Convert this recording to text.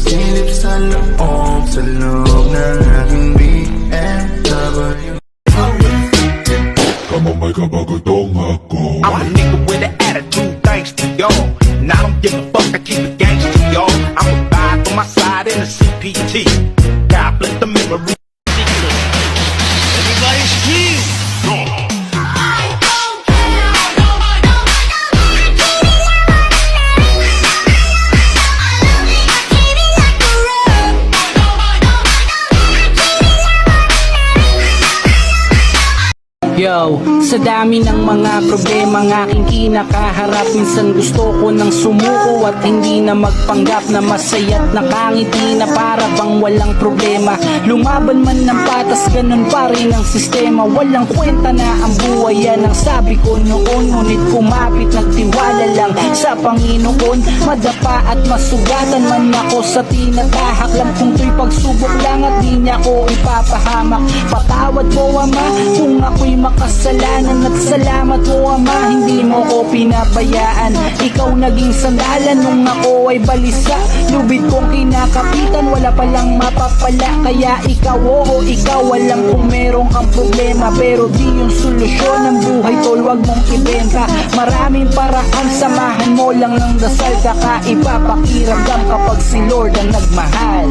Silip sa loob ng aking BMW. Come on, may kabagatong ako. I'm a nigga with an attitude, thanks to y'all. And I don't give a fuck, I keep it gangsta, y'all. I'm a vibe on my side in the CPT. God bless the memory. Everybody scream! Yo, sa dami ng mga problema ng aking kinakaharap, minsan gusto ko nang sumuko at hindi na magpanggap na masaya't nakangiti na para bang walang problema. Lumaban man ng patas, ganun pa rin ang sistema. Walang kwenta na ang buhay, yan ang sabi ko noon. Ngunit kumapit, nagtiwala lang sa Panginoon. Madapa at masugatan man ako sa tinatahak, alam kong to'y pagsubok lang at di niya ko ipapahamak. Patawad ko, Ama, kung ako'y makasalanan, at salamat mo, Ama, hindi mo ko pinabayaan. Ikaw naging sandalan nung ako ay balisa. Lubid kong kinakapitan, wala palang mapapala. Kaya ikaw, oo, ikaw, alam kung meron kang problema, pero di yung solusyon ng buhay, tol, wag mong ibenta. Maraming paraan, samahan mo lang ng dasal, kakaiba pakiramdam kapag si Lord ang nagmahal.